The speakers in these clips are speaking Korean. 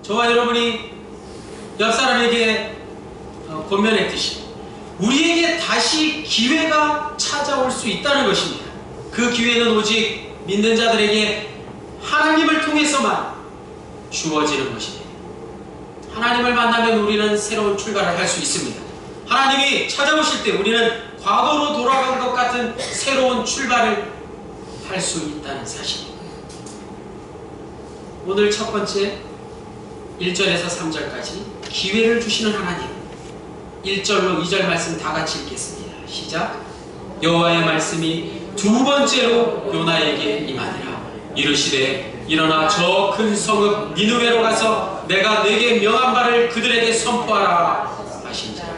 저와 여러분이 옆 사람에게 권면했듯이 우리에게 다시 기회가 찾아올 수 있다는 것입니다. 그 기회는 오직 믿는 자들에게 하나님을 통해서만 주어지는 것입니다. 하나님을 만나면 우리는 새로운 출발을 할 수 있습니다. 하나님이 찾아오실 때 우리는 과거로 돌아간 것 같은 새로운 출발을 할 수 있다는 사실입니다. 오늘 첫 번째 1절에서 3절까지 기회를 주시는 하나님, 1절로 2절 말씀 다 같이 읽겠습니다. 시작. 여호와의 말씀이 두 번째로 요나에게 임하니라. 이르시되 일어나 저 큰 성읍 니느웨로 가서 내가 네게 명한 바를 그들에게 선포하라 하신지라.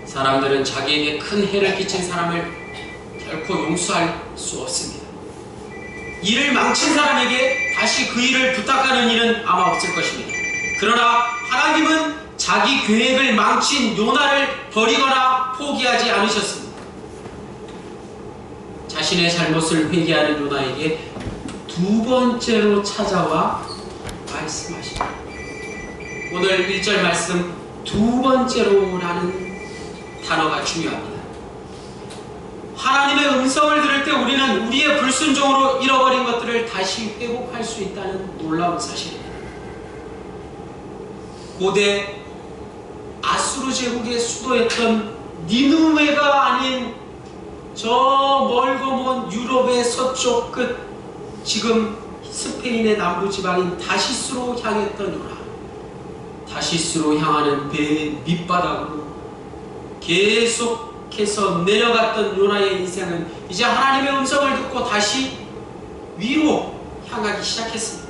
사람들은 자기에게 큰 해를 끼친 사람을 결코 용서할 수 없습니다. 일을 망친 사람에게 다시 그 일을 부탁하는 일은 아마 없을 것입니다. 그러나 하나님은 자기 계획을 망친 요나를 버리거나 포기하지 않으셨습니다. 자신의 잘못을 회개하는 요나에게 두 번째로 찾아와 말씀하십니다. 오늘 1절 말씀 두 번째로라는 단어가 중요합니다. 하나님의 음성을 들을 때 우리는 우리의 불순종으로 잃어버린 것들을 다시 회복할 수 있다는 놀라운 사실입니다. 고대 아수르 제국의 수도였던 니느웨가 아닌 저 멀고 먼 유럽의 서쪽 끝, 지금 스페인의 남부 지방인 다시스로 향했던 요나. 다시스로 향하는 배의 밑바닥으로 계속해서 내려갔던 요나의 인생은 이제 하나님의 음성을 듣고 다시 위로 향하기 시작했습니다.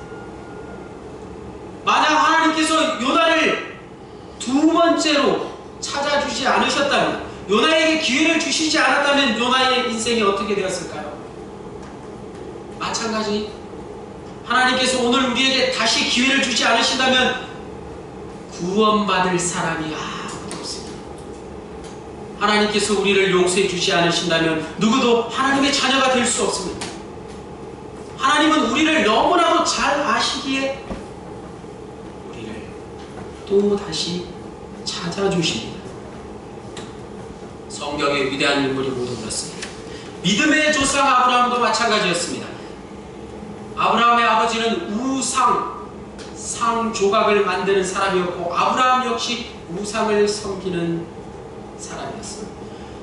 만약 하나님께서 요나를 두 번째로 찾아주지 않으셨다면, 요나에게 기회를 주시지 않았다면 요나의 인생이 어떻게 되었을까요? 마찬가지 하나님께서 오늘 우리에게 다시 기회를 주지 않으신다면 구원받을 사람이 아무도 없습니다. 하나님께서 우리를 용서해 주지 않으신다면 누구도 하나님의 자녀가 될 수 없습니다. 하나님은 우리를 너무나도 잘 아시기에 우리를 또 다시 찾아주십니다. 성경의 위대한 인물이 모두 그렇습니다. 믿음의 조상 아브라함도 마찬가지였습니다. 아브라함의 아버지는 상 조각을 만드는 사람이었고 아브라함 역시 우상을 섬기는 사람이었습니다.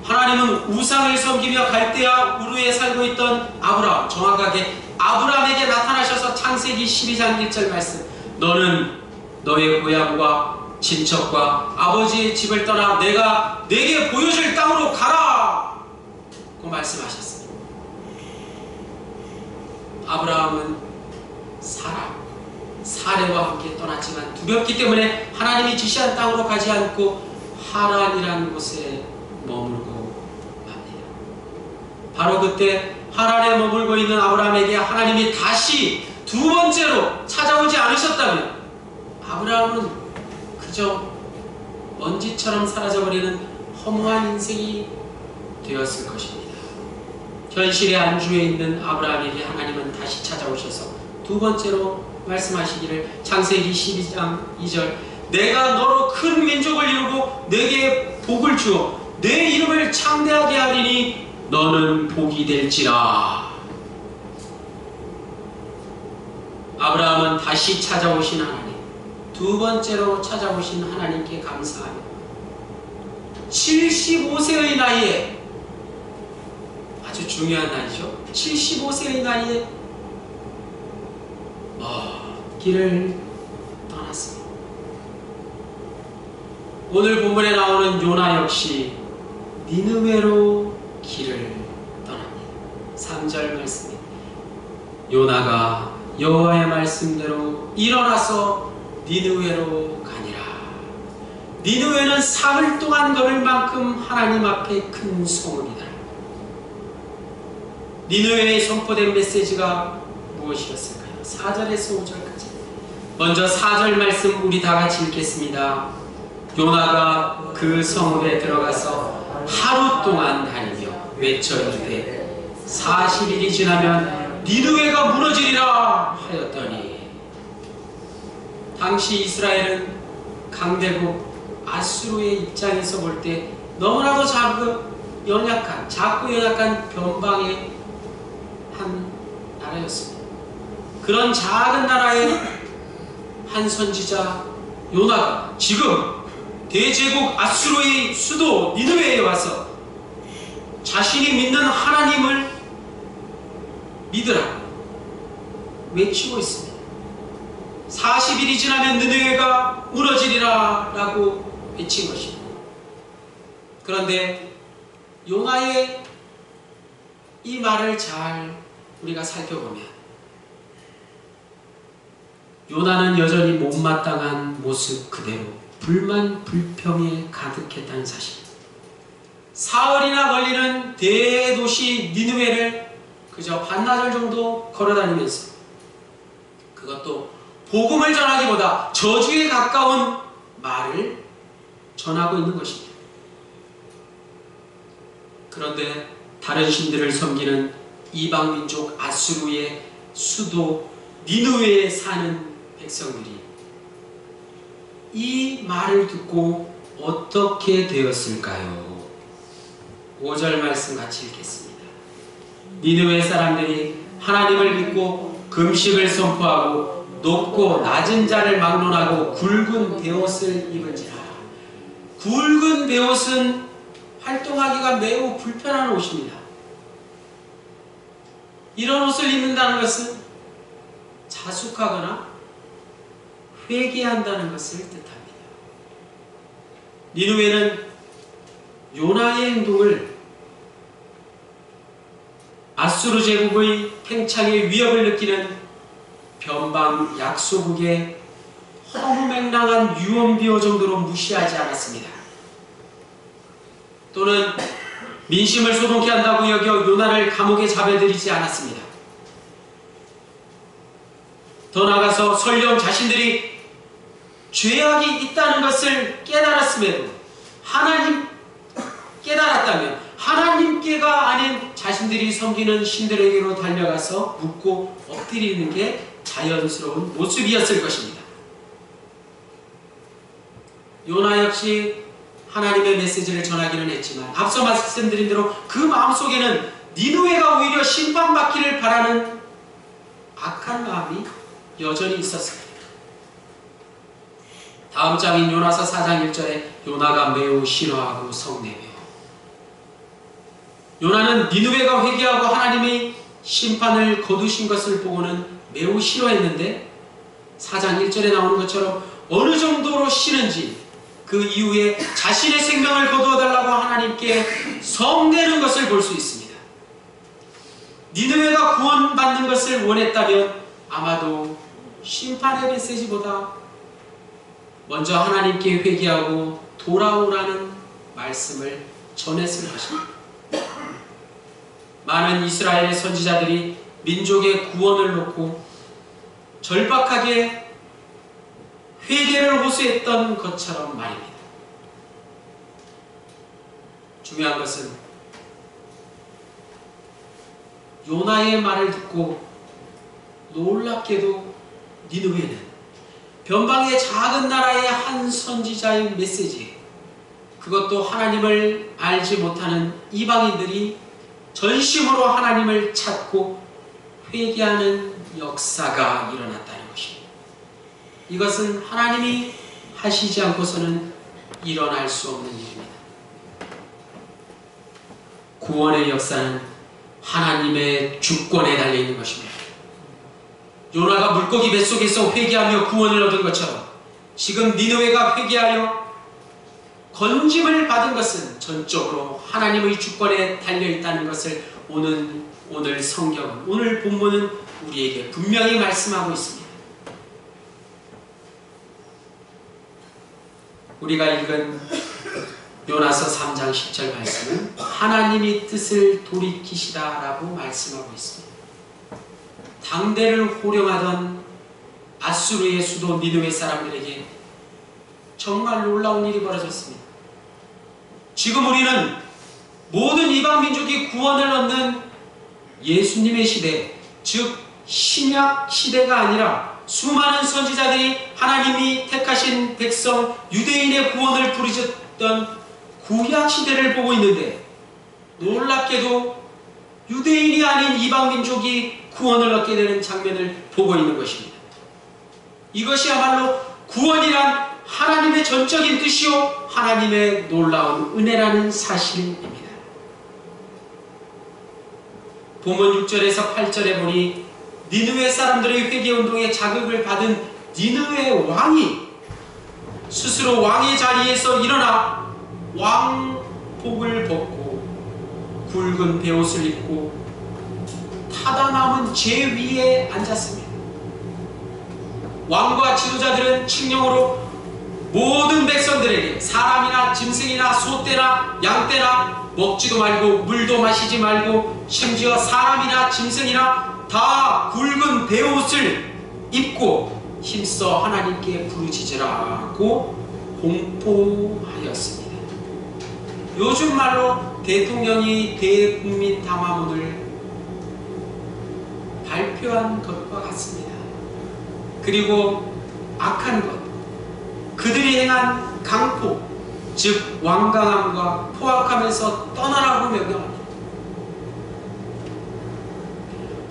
하나님은 우상을 섬기며 갈대아 우르에 살고 있던 아브라함, 정확하게 아브라함에게 나타나셔서 창세기 12장 1절 말씀, 너는 너의 고향과 친척과 아버지의 집을 떠나 내가 네게 보여줄 땅으로 가라 고 말씀하셨습니다. 아브라함은 사레와 함께 떠났지만 두렵기 때문에 하나님이 지시한 땅으로 가지 않고 하란이라는 곳에 머물고 맙니다. 바로 그때 하란에 머물고 있는 아브라함에게 하나님이 다시 두 번째로 찾아오지 않으셨다면 아브라함은 그저 먼지처럼 사라져버리는 허무한 인생이 되었을 것입니다. 현실의 안주에 있는 아브라함에게 하나님은 다시 찾아오셔서 두 번째로 말씀하시기를, 창세기 12장 2절, 내가 너로 큰 민족을 이루고 내게 복을 주어 내 이름을 창대하게 하리니 너는 복이 될지라. 아브라함은 다시 찾아오신 하나님, 두 번째로 찾아오신 하나님께 감사하며 75세의 나이에, 아주 중요한 나이죠, 75세의 나이에 길을 떠났습니다. 오늘 본문에 나오는 요나 역시 니느웨로 길을 떠납니다. 3절 말씀입니다. 요나가 여호와의 말씀대로 일어나서 니느웨로 가니라. 니느웨는 사흘 동안 걸을 만큼 하나님 앞에 큰 성읍이다. 니느웨에 선포된 메시지가 무엇이었을까요? 4절에서 5절까지. 먼저 4절 말씀 우리 다 같이 읽겠습니다. 요나가 그 성읍에 들어가서 하루 동안 다니며 외쳐 이르되 40일이 지나면 니느웨가 무너지리라 하였더니, 당시 이스라엘은 강대국 아수르의 입장에서 볼 때 너무나도 작고 연약한 변방의 한 나라였습니다. 그런 작은 나라의 한 선지자 요나가 지금 대제국 아수르의 수도 니느웨에 와서 자신이 믿는 하나님을 믿으라 외치고 있습니다. 40일이 지나면 느느웨가 무너지리라 라고 외친 것입니다. 그런데 요나의 이 말을 잘 우리가 살펴보면 요나는 여전히 못마땅한 모습 그대로 불만 불평에 가득했다는 사실. 사흘이나 걸리는 대도시 니느웨를 그저 반나절 정도 걸어다니면서, 그것도 복음을 전하기보다 저주에 가까운 말을 전하고 있는 것입니다. 그런데 다른 신들을 섬기는 이방민족 아수르의 수도 니느웨에 사는 백성들이 이 말을 듣고 어떻게 되었을까요? 5절 말씀 같이 읽겠습니다. 니느웨 사람들이 하나님을 믿고 금식을 선포하고 높고 낮은 자를 막론하고 굵은 베옷을 입은지라. 굵은 베옷은 활동하기가 매우 불편한 옷입니다. 이런 옷을 입는다는 것은 자숙하거나 회개한다는 것을 뜻합니다. 니느웨는 요나의 행동을 아수르 제국의 팽창의 위협을 느끼는 변방 약소국의 허무맹랑한 유언비어 정도로 무시하지 않았습니다. 또는 민심을 소동케 한다고 여겨 요나를 감옥에 잡아들이지 않았습니다. 더 나아가서 설령 자신들이 죄악이 있다는 것을 깨달았음에도 깨달았다면 하나님께가 아닌 자신들이 섬기는 신들에게로 달려가서 묻고 엎드리는 게 자연스러운 모습이었을 것입니다. 요나 역시 하나님의 메시지를 전하기는 했지만 앞서 말씀드린 대로 그 마음속에는 니느웨가 오히려 심판받기를 바라는 악한 마음이 여전히 있었습니다. 다음 장인 요나서 4장 1절에 요나가 매우 싫어하고 성내며, 요나는 니느웨가 회개하고 하나님의 심판을 거두신 것을 보고는 매우 싫어했는데 4장 1절에 나오는 것처럼 어느 정도로 싫은지 그 이후에 자신의 생명을 거두어달라고 하나님께 성내는 것을 볼 수 있습니다. 니느웨가 구원받는 것을 원했다면 아마도 심판의 메시지보다 먼저 하나님께 회개하고 돌아오라는 말씀을 전했을 것입니다. 많은 이스라엘의 선지자들이 민족의 구원을 놓고 절박하게 회개를 호소했던 것처럼 말입니다. 중요한 것은 요나의 말을 듣고 놀랍게도 니느웨는 변방의 작은 나라의 한 선지자의 메시지, 그것도 하나님을 알지 못하는 이방인들이 전심으로 하나님을 찾고 회개하는 역사가 일어났다는 것입니다. 이것은 하나님이 하시지 않고서는 일어날 수 없는 일입니다. 구원의 역사는 하나님의 주권에 달려있는 것입니다. 요나가 물고기 뱃속에서 회개하며 구원을 얻은 것처럼 지금 니느웨가 회개하여 건짐을 받은 것은 전적으로 하나님의 주권에 달려있다는 것을 오늘 성경은, 오늘 본문은 우리에게 분명히 말씀하고 있습니다. 우리가 읽은 요나서 3장 10절 말씀은 하나님이 뜻을 돌이키시다 라고 말씀하고 있습니다. 당대를 호령하던 아수르의 수도 니느웨 사람들에게 정말 놀라운 일이 벌어졌습니다. 지금 우리는 모든 이방 민족이 구원을 얻는 예수님의 시대, 즉 신약 시대가 아니라 수많은 선지자들이 하나님이 택하신 백성 유대인의 구원을 부르셨던 구약시대를 보고 있는데, 놀랍게도 유대인이 아닌 이방민족이 구원을 얻게 되는 장면을 보고 있는 것입니다. 이것이야말로 구원이란 하나님의 전적인 뜻이요 하나님의 놀라운 은혜라는 사실입니다. 본문 6절에서 8절에 보니 니느웨 사람들의 회개운동에 자극을 받은 니느웨 왕이 스스로 왕의 자리에서 일어나 왕복을 벗고 굵은 베옷을 입고 타다 남은 제 위에 앉았습니다. 왕과 지도자들은 칙령으로 모든 백성들에게 사람이나 짐승이나 소떼나 양떼나 먹지도 말고 물도 마시지 말고 심지어 사람이나 짐승이나 다 굵은 베옷을 입고 힘써 하나님께 부르짖으라고 공포하였습니다. 요즘 말로 대통령이 대국민 담화문을 발표한 것과 같습니다. 그리고 악한 것, 그들이 행한 강포, 즉 완강함과 포악함에서 떠나라고 명령합니다.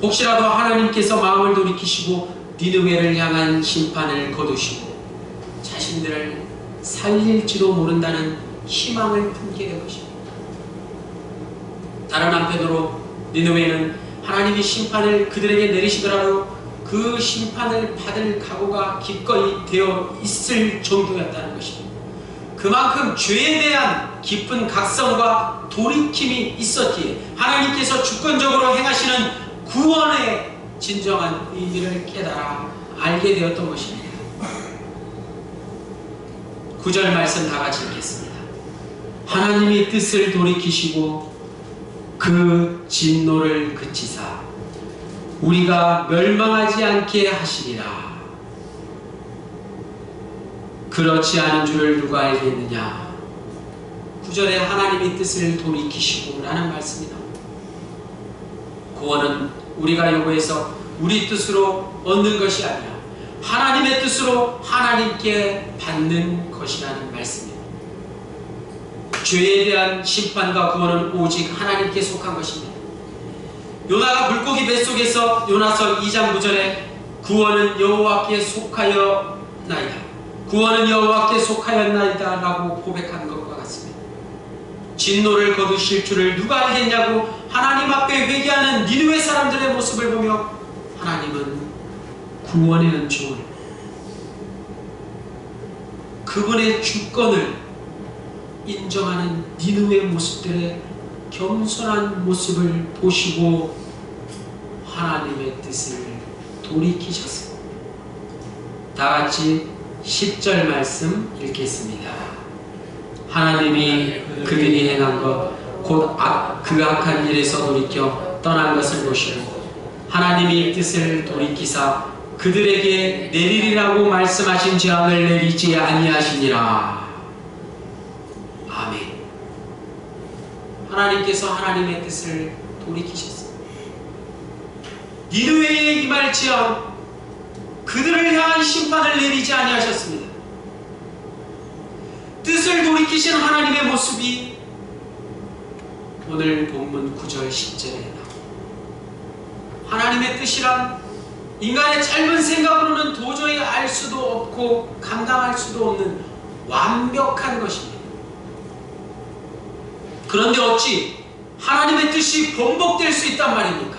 혹시라도 하나님께서 마음을 돌이키시고 니느웨를 향한 심판을 거두시고 자신들을 살릴지도 모른다는 희망을 품게 된 것입니다. 다른 한편으로 니느웨는 하나님이 심판을 그들에게 내리시더라도 그 심판을 받을 각오가 기꺼이 되어 있을 정도였다는 것입니다. 그만큼 죄에 대한 깊은 각성과 돌이킴이 있었기에 하나님께서 주권적으로 행하시는 구원의 진정한 의미를 깨달아 알게 되었던 것입니다. 9절 말씀 다 같이 읽겠습니다. 하나님이 뜻을 돌이키시고 그 진노를 그치사 우리가 멸망하지 않게 하시리라. 그렇지 않은 줄을 누가 알겠느냐. 9절에 하나님의 뜻을 돌이키시고 라는 말씀이 나옵니다. 구원은 우리가 요구해서 우리 뜻으로 얻는 것이 아니라 하나님의 뜻으로 하나님께 받는 것이라는 말씀입니다. 죄에 대한 심판과 구원은 오직 하나님께 속한 것입니다. 요나가 물고기 뱃속에서 요나서 2장 9절에 구원은 여호와께 속하였나이다. 구원은 여호와께 속하였나이다 라고 고백한 것과 같습니다. 진노를 거두실 줄을 누가 알겠냐고 하나님 앞에 회개하는 니느웨 사람들의 모습을 보며 하나님은 구원의 은총을, 그분의 주권을 인정하는 니느웨 모습들의 겸손한 모습을 보시고 하나님의 뜻을 돌이키셨습니다. 다같이 10절 말씀 읽겠습니다. 하나님이 그들이 행한 것 곧 그 악한 일에서 돌이켜 떠난 것을 보시고 하나님이 뜻을 돌이키사 그들에게 내리리라고 말씀하신 재앙을 내리지 아니하시니라. 아멘. 하나님께서 하나님의 뜻을 돌이키셨습니다. 니느웨에 임할 재앙, 그들을 향한 심판을 내리지 아니하셨습니다. 뜻을 돌이키신 하나님의 모습이 오늘 본문 9절 10절에 나옵니다. 하나님의 뜻이란 인간의 짧은 생각으로는 도저히 알 수도 없고 감당할 수도 없는 완벽한 것입니다. 그런데 어찌 하나님의 뜻이 번복될 수 있단 말입니까?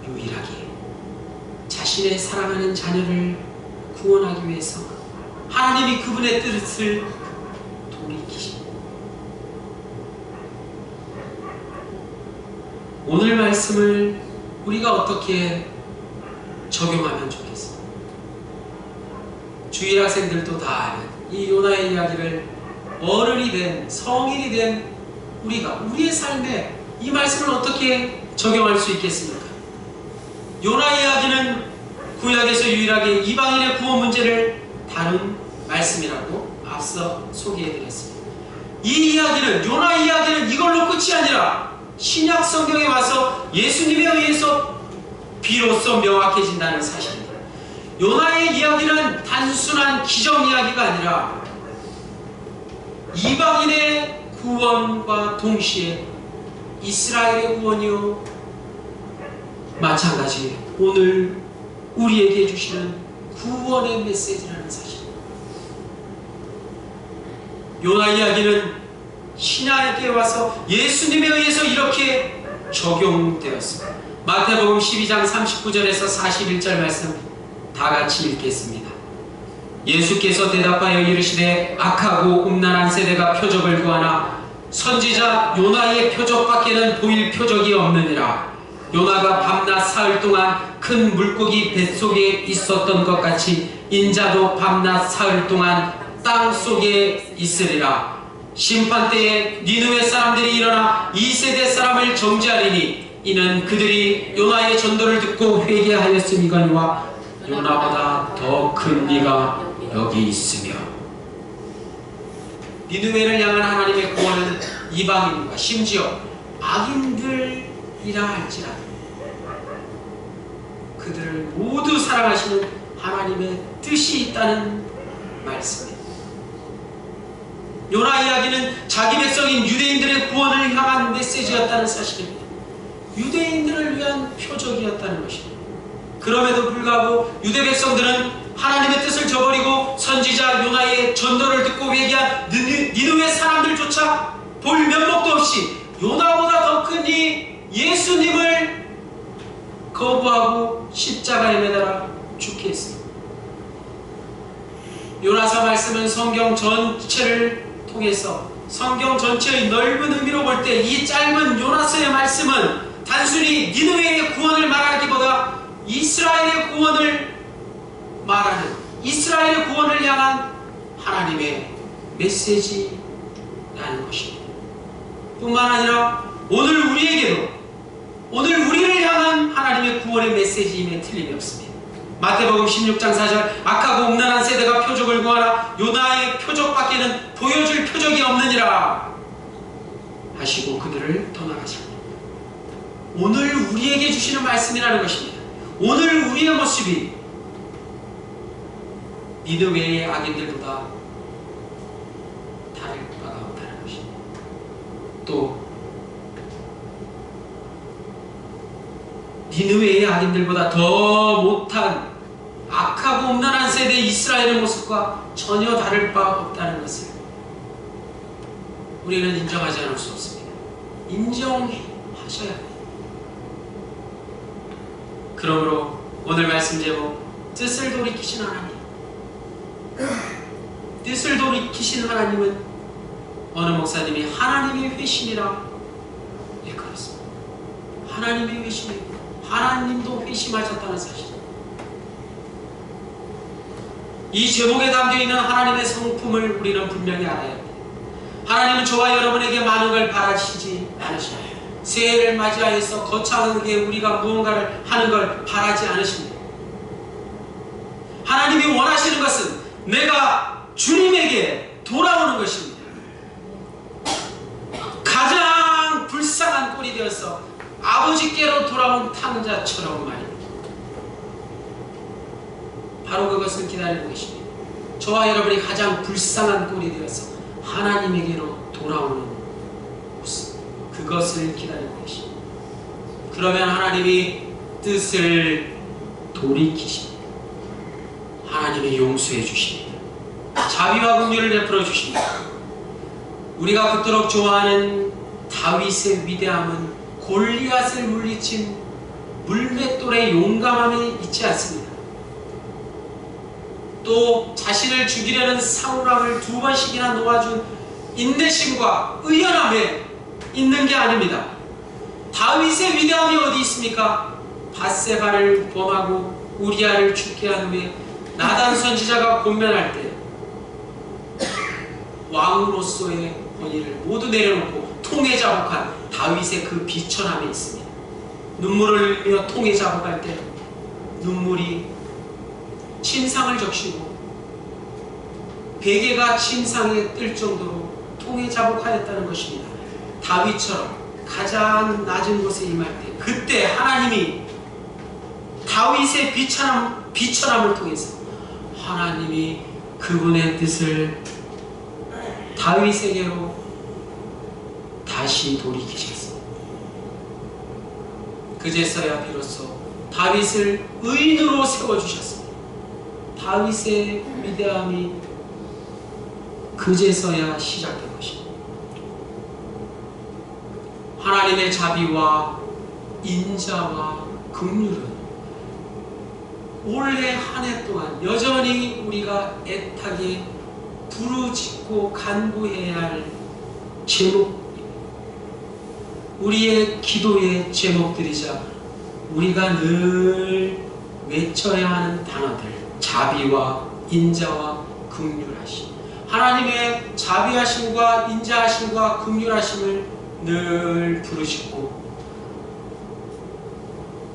유일하게 자신의 사랑하는 자녀를 구원하기 위해서 하나님이 그분의 뜻을 돌이키십니다. 오늘 말씀을 우리가 어떻게 적용하면 좋겠습니까? 주일 학생들도 다 아는 이 요나의 이야기를 어른이 된, 성인이 된 우리가 우리의 삶에 이 말씀을 어떻게 적용할 수 있겠습니까? 요나의 이야기는 구약에서 유일하게 이방인의 구원 문제를 다룬 말씀이라고 앞서 소개해드렸습니다. 이 이야기는, 요나의 이야기는 이걸로 끝이 아니라 신약 성경에 와서 예수님에 의해서 비로소 명확해진다는 사실입니다. 요나의 이야기는 단순한 기적 이야기가 아니라 이방인의 구원과 동시에 이스라엘의 구원이요, 마찬가지 오늘 우리에게 주시는 구원의 메시지라는 사실입니다. 요나 이야기는 신하에게 와서 예수님에 의해서 이렇게 적용되었습니다. 마태복음 12장 39절에서 41절 말씀 다 같이 읽겠습니다. 예수께서 대답하여 이르시되 악하고 음란한 세대가 표적을 구하나 선지자 요나의 표적밖에는 보일 표적이 없느니라. 요나가 밤낮 사흘 동안 큰 물고기 뱃속에 있었던 것 같이 인자도 밤낮 사흘 동안 땅 속에 있으리라. 심판때에 니느웨 사람들이 일어나 2세대 사람을 정죄하리니 이는 그들이 요나의 전도를 듣고 회개하였음이거니와 요나보다 더 큰 이가 여기 있으며. 니느웨를 향한 하나님의 구원은 이방인과 심지어 악인들이라 할지라도 그들을 모두 사랑하시는 하나님의 뜻이 있다는 말씀입니다. 요나 이야기는 자기 백성인 유대인들의 구원을 향한 메시지였다는 사실입니다. 유대인들을 위한 표적이었다는 것입니다. 그럼에도 불구하고 유대 백성들은 하나님의 뜻을 저버리고 선지자 요나의 전도를 듣고 회개한 니느웨 사람들조차 볼 면목도 없이 요나보다 더 큰 이 예수님을 거부하고 십자가에 매달아 죽게 했습니다. 요나서 말씀은 성경 전체를 통해서 성경 전체의 넓은 의미로 볼 때 이 짧은 요나서의 말씀은 단순히 니느웨의 구원을 말하기보다 이스라엘의 구원을 말하는, 이스라엘의 구원을 향한 하나님의 메시지라는 것입니다. 뿐만 아니라 오늘 우리에게도, 오늘 우리를 향한 하나님의 구원의 메시지임에 틀림이 없습니다. 마태복음 16장 4절 악하고 음란한 세대가 표적을 구하나 요나의 표적밖에는 보여줄 표적이 없느니라 하시고 그들을 떠나가십니다. 오늘 우리에게 주시는 말씀이라는 것입니다. 오늘 우리의 모습이 니느웨의 악인들보다 다를 바가 없다는 것입니다. 또 니느웨의 악인들보다 더 못한 악하고 음란한 세대의 이스라엘의 모습과 전혀 다를 바 없다는 것을 우리는 인정하지 않을 수 없습니다. 인정하셔야 합니다. 그러므로 오늘 말씀 제목, 뜻을 돌이키신 하나님. 뜻을 돌이키신 하나님은 어느 목사님이 하나님의 회심이라 일컬었습니다. 하나님의 회심이고 하나님도 회심하셨다는 사실. 이 제목에 담겨있는 하나님의 성품을 우리는 분명히 알아야 합니다. 하나님은 저와 여러분에게 많은 걸 바라시지 않으십니다. 새해를 맞이하여서 거창하게 우리가 무언가를 하는 걸 바라지 않으십니다. 하나님이 원하시는 것은 내가 주님에게 돌아오는 것입니다. 가장 불쌍한 꼴이 되어서 아버지께로 돌아온 탕자처럼 말입니다. 바로 그것을 기다리는 것입니다. 저와 여러분이 가장 불쌍한 꼴이 되어서 하나님에게로 돌아오는 모습, 그것을 기다리는 것입니다. 그러면 하나님이 뜻을 돌이키십니다. 하나님이 용서해 주십니다. 자비와 긍휼을 베풀어 주십니다. 우리가 그토록 좋아하는 다윗의 위대함은 골리앗을 물리친 물맷돌의 용감함에 있지 않습니다. 또 자신을 죽이려는 사울왕을 2번씩이나 놓아준 인내심과 의연함에 있는 게 아닙니다. 다윗의 위대함이 어디 있습니까? 밧세바를 범하고 우리아를 죽게 한 후에 나단 선지자가 권면할 때 왕으로서의 권위를 모두 내려놓고 통회자복한 다윗의 그 비천함이 있습니다. 눈물을 흘리며 통회자복할 때 눈물이 침상을 적시고 베개가 침상에 뜰 정도로 통회자복하였다는 것입니다. 다윗처럼 가장 낮은 곳에 임할 때 그때 하나님이 다윗의 비천함을 통해서 하나님이 그분의 뜻을 다윗에게로 다시 돌이키셨습니다. 그제서야 비로소 다윗을 의인으로 세워주셨습니다. 다윗의 위대함이 그제서야 시작된 것입니다. 하나님의 자비와 인자와 긍휼은 올해 한 해 동안 여전히 우리가 애타게 부르짖고 간구해야 할 제목, 우리의 기도의 제목들이자 우리가 늘 외쳐야 하는 단어들, 자비와 인자와 긍휼하심. 하나님의 자비하심과 인자하심과 긍휼하심을 늘 부르짖고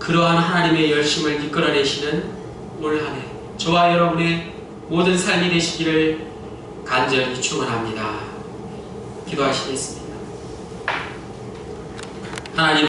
그러한 하나님의 열심을 이끌어내시는 올 한 해 저와 여러분의 모든 삶이 되시기를 간절히 축원합니다. 기도하시겠습니다. 하나님